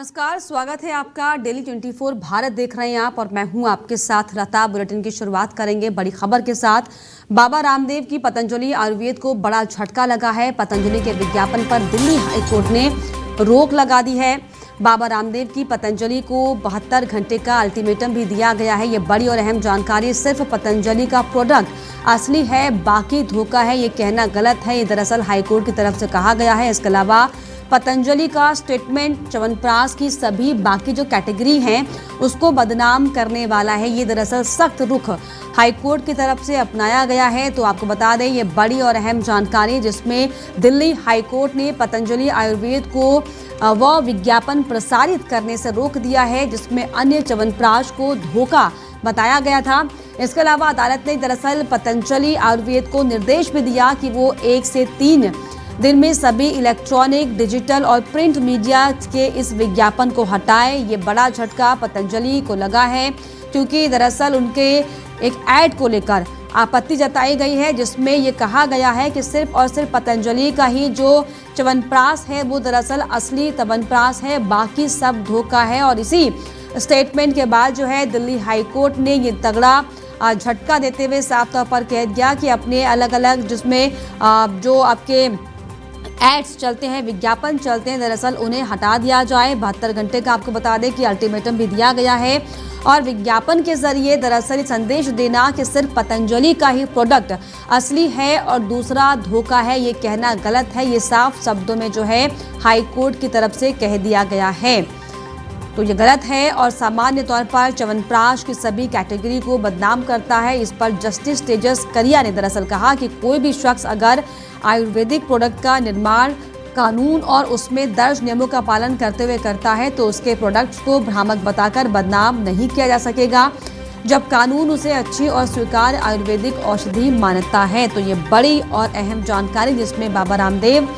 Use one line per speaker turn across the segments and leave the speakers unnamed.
नमस्कार, स्वागत है आपका। डेली 24 भारत देख रहे हैं आप और मैं हूं आपके साथ लता। बुलेटिन की शुरुआत करेंगे बड़ी खबर के साथ। बाबा रामदेव की पतंजलि आयुर्वेद को बड़ा झटका लगा है। पतंजलि के विज्ञापन पर दिल्ली हाईकोर्ट ने रोक लगा दी है। बाबा रामदेव की पतंजलि को 72 घंटे का अल्टीमेटम भी दिया गया है। ये बड़ी और अहम जानकारी। सिर्फ पतंजलि का प्रोडक्ट असली है, बाकी धोखा है, ये कहना गलत है। ये दरअसल हाईकोर्ट की तरफ से कहा गया है। इसके अलावा पतंजलि का स्टेटमेंट च्यवनप्राश की सभी बाकी जो कैटेगरी हैं उसको बदनाम करने वाला है। ये दरअसल सख्त रुख हाईकोर्ट की तरफ से अपनाया गया है। तो आपको बता दें, ये बड़ी और अहम जानकारी जिसमें दिल्ली हाईकोर्ट ने पतंजलि आयुर्वेद को वह विज्ञापन प्रसारित करने से रोक दिया है जिसमें अन्य च्यवनप्राश को धोखा बताया गया था। इसके अलावा अदालत ने दरअसल पतंजलि आयुर्वेद को निर्देश भी दिया कि वो 1 से 3 दिन में सभी इलेक्ट्रॉनिक, डिजिटल और प्रिंट मीडिया के इस विज्ञापन को हटाए। ये बड़ा झटका पतंजलि को लगा है क्योंकि दरअसल उनके एक ऐड को लेकर आपत्ति जताई गई है जिसमें ये कहा गया है कि सिर्फ और सिर्फ पतंजलि का ही जो च्यवनप्राश है वो दरअसल असली च्यवनप्राश है, बाकी सब धोखा है। और इसी स्टेटमेंट के बाद जो है दिल्ली हाईकोर्ट ने ये तगड़ा झटका देते हुए साफ तौर पर कह दिया कि अपने अलग अलग जिसमें जो आपके एड्स चलते हैं, विज्ञापन चलते हैं, दरअसल उन्हें हटा दिया जाए। 72 घंटे का आपको बता दें कि अल्टीमेटम भी दिया गया है और विज्ञापन के जरिए दरअसल संदेश देना कि सिर्फ पतंजलि का ही प्रोडक्ट असली है और दूसरा धोखा है, ये कहना गलत है। ये साफ शब्दों में जो है हाईकोर्ट की तरफ से कह दिया गया है। तो ये गलत है और सामान्य तौर पर च्यवनप्राश की सभी कैटेगरी को बदनाम करता है। इस पर जस्टिस तेजस करिया ने दरअसल कहा कि कोई भी शख्स अगर आयुर्वेदिक प्रोडक्ट का निर्माण कानून और उसमें दर्ज नियमों का पालन करते हुए करता है तो उसके प्रोडक्ट्स को भ्रामक बताकर बदनाम नहीं किया जा सकेगा जब कानून उसे अच्छी और स्वीकार्य आयुर्वेदिक औषधि मानता है। तो ये बड़ी और अहम जानकारी जिसमें बाबा रामदेव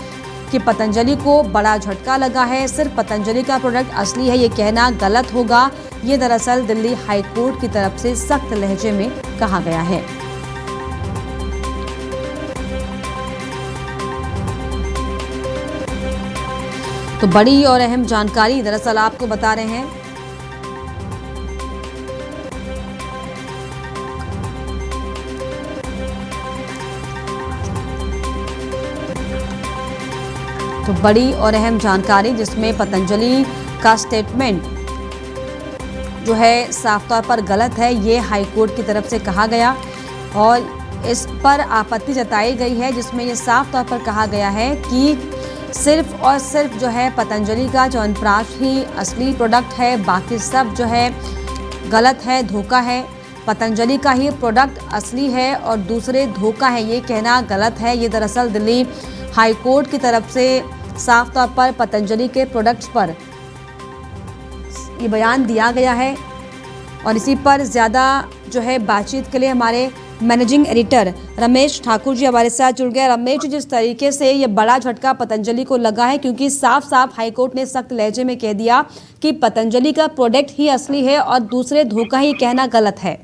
कि पतंजलि को बड़ा झटका लगा है। सिर्फ पतंजलि का प्रोडक्ट असली है, ये कहना गलत होगा। ये दरअसल दिल्ली हाईकोर्ट की तरफ से सख्त लहजे में कहा गया है। तो बड़ी और अहम जानकारी दरअसल आपको बता रहे हैं। तो बड़ी और अहम जानकारी जिसमें पतंजलि का स्टेटमेंट जो है साफ तौर पर गलत है, ये हाईकोर्ट की तरफ से कहा गया और इस पर आपत्ति जताई गई है जिसमें ये साफ तौर पर कहा गया है कि सिर्फ और सिर्फ जो है पतंजलि का च्यवनप्राश ही असली प्रोडक्ट है, बाकी सब जो है गलत है, धोखा है। पतंजलि का ही प्रोडक्ट असली है और दूसरे धोखा है, ये कहना गलत है। ये दरअसल दिल्ली हाईकोर्ट की तरफ से साफ तौर पर पतंजलि के प्रोडक्ट्स पर ये बयान दिया गया है और इसी पर ज़्यादा जो है बातचीत के लिए हमारे मैनेजिंग एडिटर रमेश ठाकुर जी हमारे साथ जुड़ गए। रमेश जी, जिस तरीके से ये बड़ा झटका पतंजलि को लगा है क्योंकि साफ साफ हाईकोर्ट ने सख्त लहजे में कह दिया कि पतंजलि का प्रोडक्ट ही असली है और दूसरे धोखा ही कहना गलत है।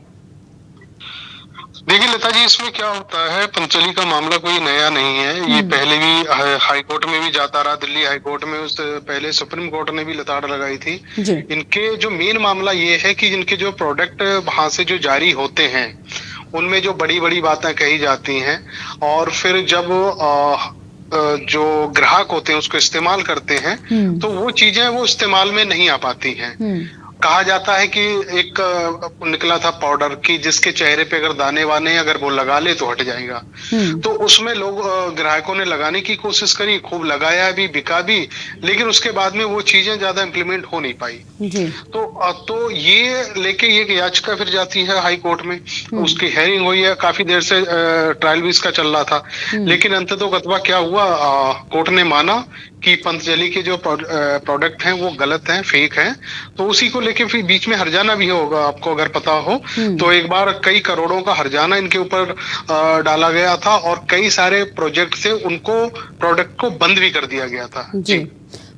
देखिए लता जी, इसमें क्या होता है, पतंजलि का मामला कोई नया नहीं है। ये पहले भी हाईकोर्ट में भी जाता रहा, दिल्ली हाईकोर्ट में, उससे पहले सुप्रीम कोर्ट ने भी लताड़ लगाई थी। इनके जो मेन मामला ये है कि इनके जो प्रोडक्ट वहां से जो जारी होते हैं उनमें जो बड़ी बड़ी बातें कही जाती हैं और फिर जब जो ग्राहक होते हैं उसको इस्तेमाल करते हैं तो वो चीजें वो इस्तेमाल में नहीं आ पाती हैं। कहा जाता है कि एक निकला था पाउडर की जिसके चेहरे पे अगर दाने वाने अगर वो लगा ले तो हट जाएगा। तो उसमें लोग ग्राहकों ने लगाने की कोशिश करी, खूब लगाया भी, बिका भी, लेकिन उसके बाद में वो चीजें ज्यादा इम्प्लीमेंट हो नहीं पाई। तो ये लेके ये याचिका फिर जाती है हाई कोर्ट में। उसकी हेयरिंग हुई है, काफी देर से ट्रायल भी इसका चल रहा था, लेकिन अंततः क्या हुआ, कोर्ट ने माना कि पतंजलि के जो प्रोडक्ट हैं वो गलत हैं, फेक हैं। तो उसी को लेके फिर बीच में हर्जाना भी होगा, आपको अगर पता हो तो एक बार कई करोड़ों का हर्जाना इनके ऊपर डाला गया था और कई सारे प्रोजेक्ट से उनको प्रोडक्ट को बंद भी कर दिया गया था। जी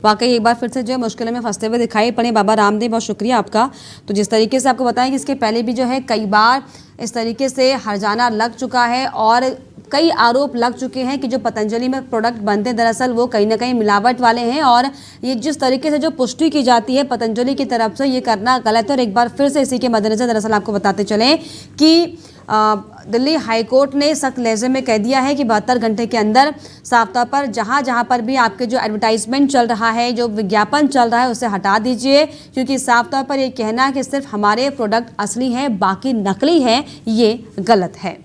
वाकई एक बार फिर से जो मुश्किलों में फंसते हुए दिखाई पड़े बाबा रामदेव, बहुत शुक्रिया आपका। तो जिस तरीके से आपको बताएं कि इसके पहले भी जो है कई बार इस तरीके से हर्जाना लग चुका है और कई आरोप लग चुके हैं कि जो पतंजलि में प्रोडक्ट बनते हैं दरअसल वो कहीं ना कहीं मिलावट वाले हैं, और ये जिस तरीके से जो पुष्टि की जाती है पतंजलि की तरफ से ये करना गलत है। और एक बार फिर से इसी के मद्देनजर दरअसल आपको बताते चलें कि दिल्ली हाईकोर्ट ने सख्त लहजे में कह दिया है कि 72 घंटे के अंदर साफ तौर पर जहां पर भी आपके जो एडवर्टाइजमेंट चल रहा है, जो विज्ञापन चल रहा है, उसे हटा दीजिए, क्योंकि साफ तौर पर ये कहना कि सिर्फ हमारे प्रोडक्ट असली हैं बाकी नकली हैं, ये गलत है।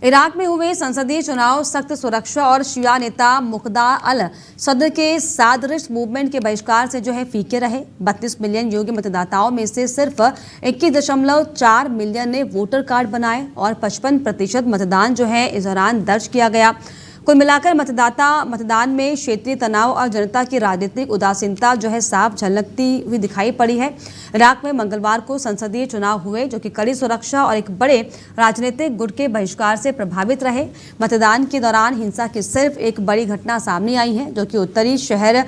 इराक में हुए संसदीय चुनाव सख्त सुरक्षा और शिया नेता मुक्ता अल सद्र के सादरिश मूवमेंट के बहिष्कार से जो है फीके रहे। 32 मिलियन योग्य मतदाताओं में से सिर्फ 21.4 मिलियन ने वोटर कार्ड बनाए और 55% मतदान जो है इस दौरान दर्ज किया गया। कुल मिलाकर मतदान में क्षेत्रीय तनाव और जनता की राजनीतिक उदासीनता जो है साफ झलकती हुई दिखाई पड़ी है। इराक में मंगलवार को संसदीय चुनाव हुए जो कि कड़ी सुरक्षा और एक बड़े राजनीतिक गुट के बहिष्कार से प्रभावित रहे। मतदान के दौरान हिंसा की सिर्फ एक बड़ी घटना सामने आई है, जो कि उत्तरी शहर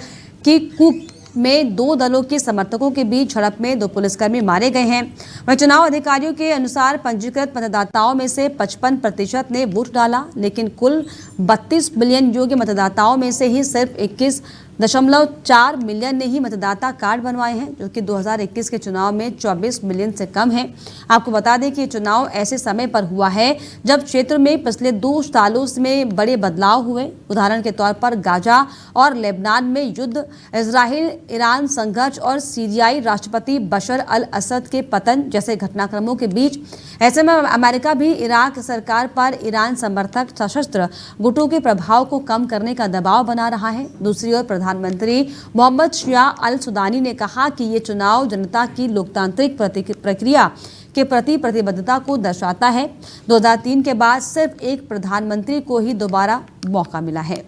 की कुक में 2 दलों के समर्थकों के बीच झड़प में 2 पुलिसकर्मी मारे गए हैं। वहीं चुनाव अधिकारियों के अनुसार पंजीकृत मतदाताओं में से 55% ने वोट डाला, लेकिन कुल 32 मिलियन योग्य मतदाताओं में से ही सिर्फ 21.4 मिलियन ने ही मतदाता कार्ड बनवाए हैं, जो कि 2021 के चुनाव में 24 मिलियन से कम है। आपको बता दें कि ये चुनाव ऐसे समय पर हुआ है जब क्षेत्र में पिछले 2 सालों में बड़े बदलाव हुए। उदाहरण के तौर पर गाजा और लेबनान में युद्ध, इजराइल ईरान संघर्ष और सीरियाई राष्ट्रपति बशर अल असद के पतन जैसे घटनाक्रमों के बीच। ऐसे में अमेरिका भी इराक सरकार पर ईरान समर्थक सशस्त्र गुटों के प्रभाव को कम करने का दबाव बना रहा है। दूसरी ओर प्रधानमंत्री मोहम्मद शिया अल सुदानी ने कहा कि ये चुनाव जनता की लोकतांत्रिक प्रक्रिया के प्रति प्रतिबद्धता को दर्शाता है। 2003 के बाद सिर्फ एक प्रधानमंत्री को ही दोबारा मौका मिला है।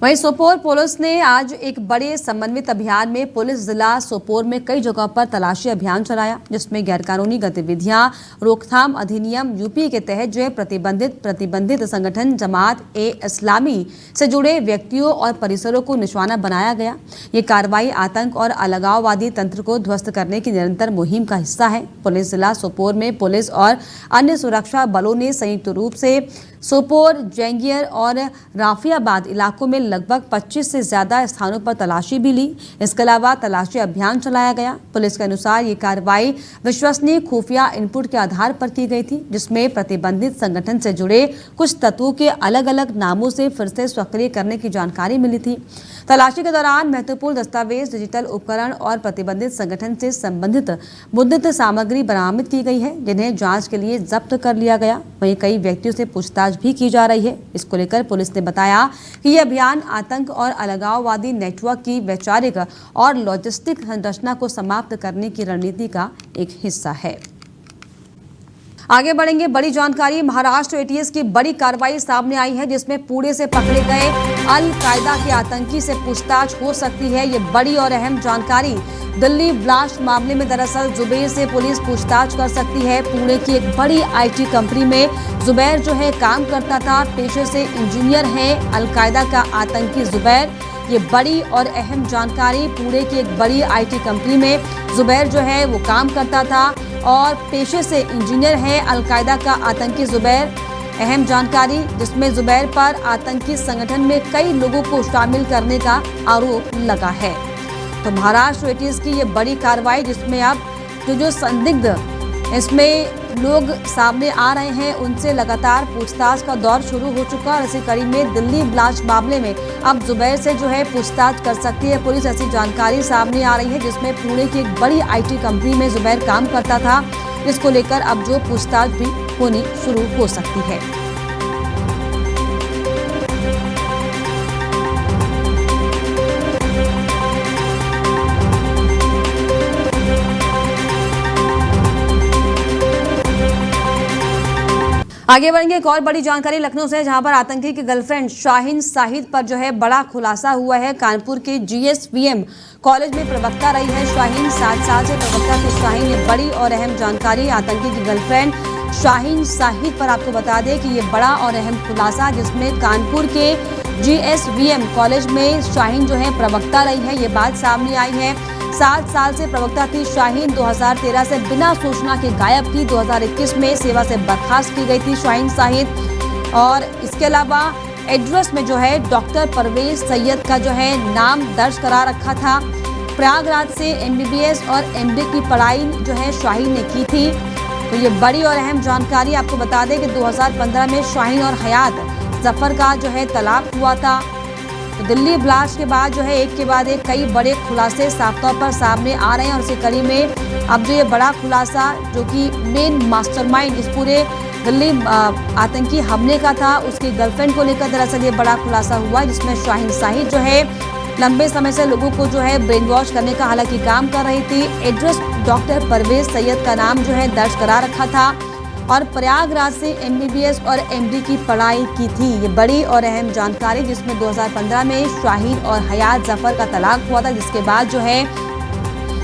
वहीं सोपोर पुलिस ने आज एक बड़े समन्वित अभियान में पुलिस जिला सोपोर में कई जगहों पर तलाशी अभियान चलाया, जिसमें गैरकानूनी गतिविधियां रोकथाम अधिनियम यूपी के तहत जो है प्रतिबंधित संगठन जमात ए इस्लामी से जुड़े व्यक्तियों और परिसरों को निशाना बनाया गया। ये कार्रवाई आतंक और अलगाववादी तंत्र को ध्वस्त करने की निरंतर मुहिम का हिस्सा है। पुलिस जिला सोपोर में पुलिस और अन्य सुरक्षा बलों ने संयुक्त रूप से सोपोर, जैंगियर और राफियाबाद इलाकों में लगभग 25 से ज्यादा स्थानों पर तलाशी भी ली। इसके अलावा तलाशी अभियान चलाया गया। पुलिस के अनुसार ये कार्रवाई विश्वसनीय खुफिया इनपुट के आधार पर की गई थी, जिसमें प्रतिबंधित संगठन से जुड़े कुछ तत्वों के अलग अलग नामों से फिर से सक्रिय करने की जानकारी मिली थी। तलाशी के दौरान महत्वपूर्ण दस्तावेज, डिजिटल उपकरण और प्रतिबंधित संगठन से संबंधित मुद्रित सामग्री बरामद की गई है, जिन्हें जांच के लिए जब्त कर लिया गया। वहीं कई व्यक्तियों से पूछताछ भी की जा रही है। इसको लेकर पुलिस ने बताया कि यह अभियान आतंक और अलगाववादी नेटवर्क की वैचारिक और लॉजिस्टिक संरचना को समाप्त करने की रणनीति का एक हिस्सा है। आगे बढ़ेंगे। बड़ी जानकारी, महाराष्ट्र एटीएस की बड़ी कार्रवाई सामने आई है, जिसमें पुणे से पकड़े गए अल कायदा के आतंकी से पूछताछ हो सकती है। ये बड़ी और अहम जानकारी। दिल्ली ब्लास्ट मामले में दरअसल जुबैर से पुलिस पूछताछ कर सकती है। पुणे की एक बड़ी आईटी कंपनी में जुबैर जो है काम करता था, पेशे से इंजीनियर है अल कायदा का आतंकी जुबैर। ये बड़ी और अहम जानकारी। पुणे की एक बड़ी आईटी कंपनी में जुबैर जो है वो काम करता था और पेशे से इंजीनियर है अल कायदा का आतंकी जुबैर। अहम जानकारी, जिसमें जुबैर पर आतंकी संगठन में कई लोगों को शामिल करने का आरोप लगा है। तो महाराष्ट्र एटीएस की ये बड़ी कार्रवाई, जिसमें अब जो संदिग्ध इसमें लोग सामने आ रहे हैं, उनसे लगातार पूछताछ का दौर शुरू हो चुका है। इसी कड़ी में दिल्ली ब्लास्ट मामले में अब जुबैर से जो है पूछताछ कर सकती है पुलिस, ऐसी जानकारी सामने आ रही है, जिसमें पुणे की एक बड़ी आईटी कंपनी में जुबैर काम करता था। इसको लेकर अब जो पूछताछ भी होनी शुरू हो सकती है। आगे बढ़ेंगे एक और बड़ी जानकारी लखनऊ से, जहां पर आतंकी की गर्लफ्रेंड शाहीन शाहिद पर जो है बड़ा खुलासा हुआ है। कानपुर के जीएसवीएम कॉलेज में प्रवक्ता रही है शाहीन, 7 साल से प्रवक्ता थी शाहीन। ये बड़ी और अहम जानकारी आतंकी की गर्लफ्रेंड शाहीन शाहिद पर आपको बता दें कि ये बड़ा और अहम खुलासा, जिसमें कानपुर के जीएसवीएम कॉलेज में शाहीन जो है प्रवक्ता रही है, ये बात सामने आई है। 7 साल से प्रवक्ता थी शाहीन, 2013 से बिना सूचना के गायब थी। 2021 में सेवा से बर्खास्त की गई थी शाहीन शाहिद। और इसके अलावा एड्रेस में जो है डॉक्टर परवेज सैयद का जो है नाम दर्ज करा रखा था। प्रयागराज से एमबीबीएस और एमडी की पढ़ाई जो है शाहीन ने की थी। तो ये बड़ी और अहम जानकारी आपको बता दें कि 2015 में शाहीन और हयात जफर का जो है तलाक हुआ था। तो दिल्ली ब्लास्ट के बाद जो है एक के बाद एक कई बड़े खुलासे साफ तौर पर सामने आ रहे हैं, और इसी कड़ी में अब जो ये बड़ा खुलासा, जो कि मेन मास्टरमाइंड इस पूरे दिल्ली आतंकी हमले का था, उसकी गर्लफ्रेंड को लेकर दरअसल ये बड़ा खुलासा हुआ, जिसमें शाहीन शाहिद जो है लंबे समय से लोगों को जो है ब्रेन वॉश करने का हालांकि काम कर रही थी। एड्रेस डॉक्टर परवेज सैयद का नाम जो है दर्ज करा रखा था, और प्रयागराज से एमबीबीएस और एमडी की पढ़ाई की थी। ये बड़ी और अहम जानकारी, जिसमें 2015 में शाहीन और हयात जफर का तलाक हुआ था, जिसके बाद जो है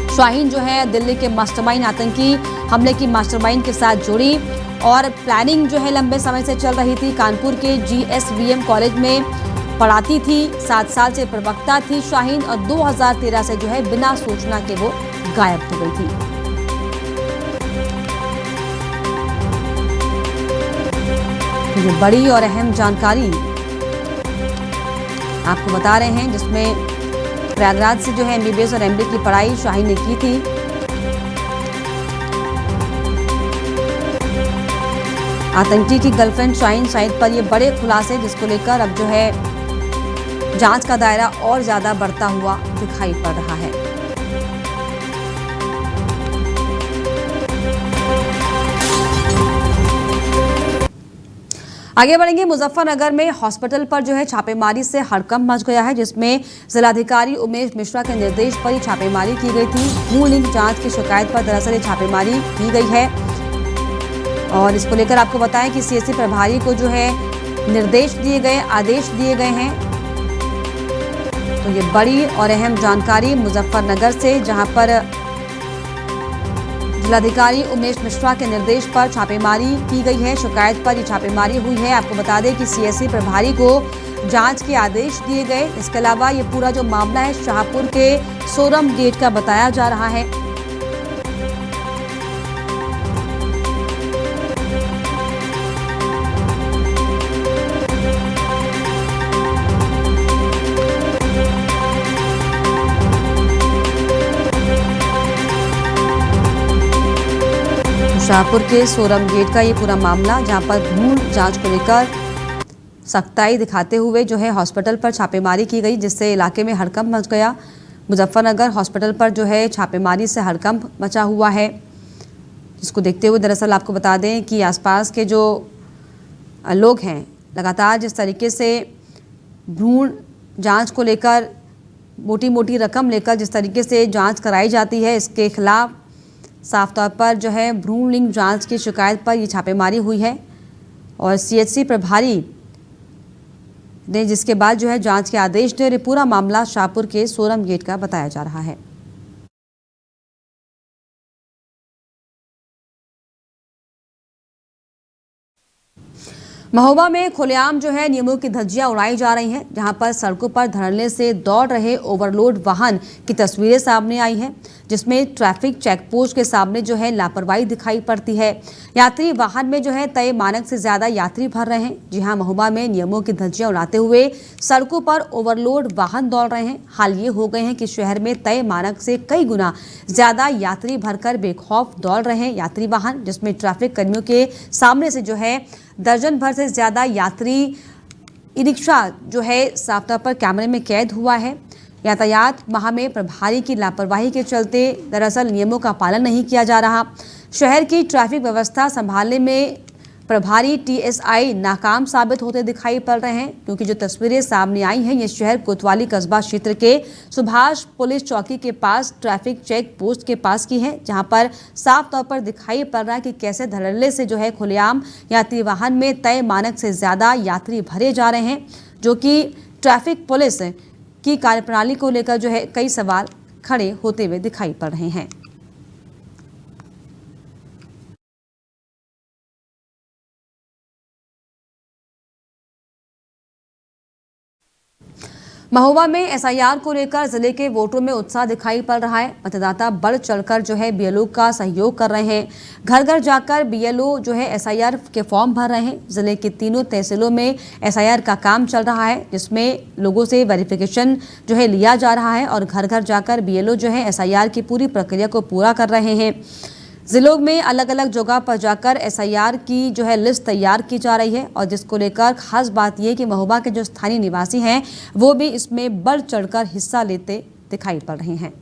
शाहीन जो है दिल्ली के मास्टरमाइंड आतंकी हमले की मास्टरमाइंड के साथ जुड़ी, और प्लानिंग जो है लंबे समय से चल रही थी। कानपुर के जीएसवीएम कॉलेज में पढ़ाती थी, 7 साल से प्रवक्ता थी शाहीन, और 2013 से जो है बिना सूचना के वो गायब हो गई थी। ये बड़ी और अहम जानकारी आपको बता रहे हैं, जिसमें प्रयागराज से जो है एमबीबीएस और एमडी की पढ़ाई शाहीन ने की थी। आतंकी की गर्लफ्रेंड शाहीन शाहिद पर ये बड़े खुलासे, जिसको लेकर अब जो है जांच का दायरा और ज्यादा बढ़ता हुआ दिखाई पड़ रहा है। आगे बढ़ेंगे, मुजफ्फरनगर में हॉस्पिटल पर जो है छापेमारी से हड़कंप मच गया है, जिसमें जिलाधिकारी उमेश मिश्रा के निर्देश पर ही छापेमारी की गई थी। भ्रूण लिंग जांच की शिकायत पर दरअसल ये छापेमारी की गई है, और इसको लेकर आपको बताएं कि सीएससी प्रभारी को जो है निर्देश दिए गए, आदेश दिए गए हैं। तो ये बड़ी और अहम जानकारी मुजफ्फरनगर से, जहां पर जिलाधिकारी उमेश मिश्रा के निर्देश पर छापेमारी की गई है। शिकायत पर ये छापेमारी हुई है। आपको बता दें कि सीएससी प्रभारी को जांच के आदेश दिए गए। इसके अलावा ये पूरा जो मामला है शाहपुर के सोरम गेट का बताया जा रहा है। शाहपुर के सोरम गेट का ये पूरा मामला, जहां पर भ्रूण जांच को लेकर सख्ताई दिखाते हुए जो है हॉस्पिटल पर छापेमारी की गई, जिससे इलाके में हड़कंप मच गया। मुजफ्फरनगर हॉस्पिटल पर जो है छापेमारी से हड़कंप मचा हुआ है, जिसको देखते हुए दरअसल आपको बता दें कि आसपास के जो लोग हैं लगातार जिस तरीके से भ्रूण जांच को लेकर मोटी मोटी रकम लेकर जिस तरीके से जांच कराई जाती है, इसके खिलाफ साफ तौर पर जो है भ्रूण लिंग जांच की शिकायत पर ये छापेमारी हुई है, और सीएचसी प्रभारी ने जिसके बाद जो है जांच के आदेश दिए। और पूरा मामला शाहपुर के सोरम गेट का बताया जा रहा है। महोबा में खुलेआम जो है नियमों की धज्जियां उड़ाई जा रही हैं, जहां पर सड़कों पर धड़ल्ले से दौड़ रहे ओवरलोड वाहन की तस्वीरें सामने आई हैं, जिसमें ट्रैफिक चेक पोस्ट के सामने जो है लापरवाही दिखाई पड़ती है। यात्री वाहन में जो है तय मानक से ज्यादा यात्री भर रहे हैं। जी हां, महोबा में नियमों की धज्जियां उड़ाते हुए सड़कों पर ओवरलोड वाहन दौड़ रहे हैं। हाल ये हो गए हैं कि शहर में तय मानक से कई गुना ज्यादा यात्री भरकर बेखौफ दौड़ रहे हैं यात्री वाहन, जिसमें ट्रैफिक कर्मियों के सामने से जो है दर्जन भर से ज्यादा यात्री ई रिक्शा जो है साफ तौर पर कैमरे में कैद हुआ है। यातायात माह में प्रभारी की लापरवाही के चलते दरअसल नियमों का पालन नहीं किया जा रहा। शहर की ट्रैफिक व्यवस्था संभालने में प्रभारी टीएसआई नाकाम साबित होते दिखाई पड़ रहे हैं, क्योंकि जो तस्वीरें सामने आई हैं ये शहर कोतवाली कस्बा क्षेत्र के सुभाष पुलिस चौकी के पास ट्रैफिक चेक पोस्ट के पास की है, जहां पर साफ तौर पर दिखाई पड़ रहा है कि कैसे धड़ल्ले से जो है खुलेआम यात्री वाहन में तय मानक से ज्यादा यात्री भरे जा रहे हैं, जो कि ट्रैफिक पुलिस की कार्यप्रणाली को लेकर जो है कई सवाल खड़े होते हुए दिखाई पड़ रहे हैं। महोबा में एसआईआर को लेकर जिले के वोटरों में उत्साह दिखाई पड़ रहा है। मतदाता बढ़ चढ़कर जो है बीएलओ का सहयोग कर रहे हैं। घर घर जाकर बीएलओ जो है एसआईआर के फॉर्म भर रहे हैं। जिले के तीनों तहसीलों में एसआईआर का काम चल रहा है, जिसमें लोगों से वेरिफिकेशन जो है लिया जा रहा है और घर घर जाकर बीएलओ जो है एसआईआर की पूरी प्रक्रिया को पूरा कर रहे हैं। जिलों में अलग अलग जगह पर जाकर एसआईआर की जो है लिस्ट तैयार की जा रही है, और जिसको लेकर खास बात यह कि महोबा के जो स्थानीय निवासी हैं वो भी इसमें बढ़ चढ़कर हिस्सा लेते दिखाई पड़ रहे हैं।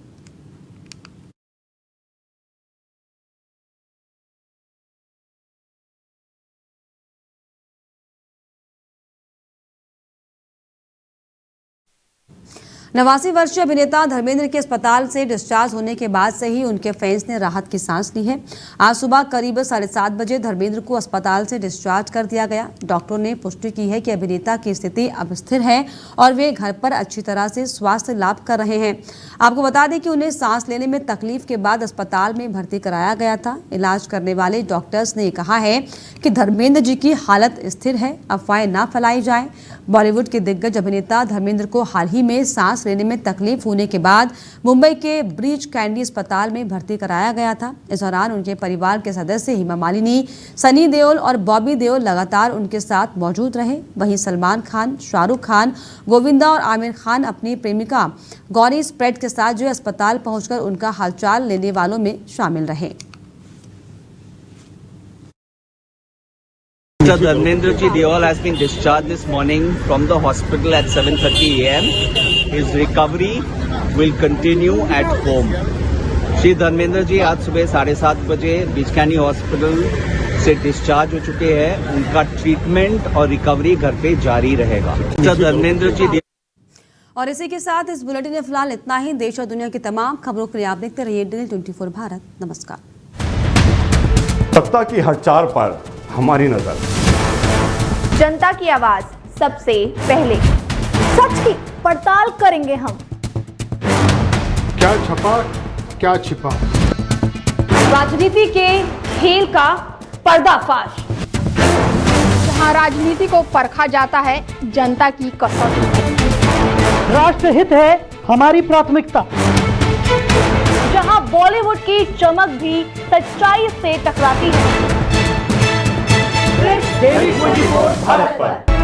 नवासी वर्षीय अभिनेता धर्मेंद्र के अस्पताल से डिस्चार्ज होने के बाद से ही उनके फैंस ने राहत की सांस ली है। आज सुबह करीब 7:30 बजे धर्मेंद्र को अस्पताल से डिस्चार्ज कर दिया गया। डॉक्टरों ने पुष्टि की है कि अभिनेता की स्थिति अब स्थिर है और वे घर पर अच्छी तरह से स्वास्थ्य लाभ कर रहे हैं। आपको बता दें कि उन्हें सांस लेने में तकलीफ के बाद अस्पताल में भर्ती कराया गया था। इलाज करने वाले डॉक्टर्स ने कहा है कि धर्मेंद्र जी की हालत स्थिर है, अफवाहें ना फैलाई जाए। बॉलीवुड के दिग्गज अभिनेता धर्मेंद्र को हाल ही में सांस लेने में तकलीफ होने के बाद मुंबई के ब्रीच कैंडी अस्पताल में भर्ती कराया गया था। इस दौरान उनके परिवार के सदस्य हेमा मालिनी, सनी देओल और बॉबी देओल लगातार उनके साथ मौजूद रहे। वहीं सलमान खान, शाहरुख खान, गोविंदा और आमिर खान अपनी प्रेमिका गौरी स्प्रेड के साथ जो अस्पताल पहुंचकर उनका हालचाल लेने वालों में शामिल रहे।
Mr. Dharmendra Ji Deol has been discharged this morning from the hospital at 7:30 a.m. His recovery will continue at home. Shri Dharmendra ji आज सुबह 7:30 बजे बीचकैनी हॉस्पिटल से डिस्चार्ज हो चुके हैं। उनका ट्रीटमेंट और रिकवरी घर पे जारी रहेगा। Mr. धर्मेंद्र जी
और इसी के साथ इस बुलेटिन में फिलहाल इतना ही। देश और दुनिया की तमाम खबरों के लिए आप देखते रहिए DL 24 भारत। नमस्कार।
सत्ता की हर चाल पर हमारी नजर,
जनता की आवाज सबसे पहले, सच की पड़ताल करेंगे हम।
क्या छपा क्या छिपा,
राजनीति के खेल का पर्दाफाश, जहां राजनीति को परखा जाता है जनता की कसौटी।
राष्ट्रहित है हमारी प्राथमिकता,
जहां बॉलीवुड की चमक भी सच्चाई से टकराती है।
DL 24 भारत पर।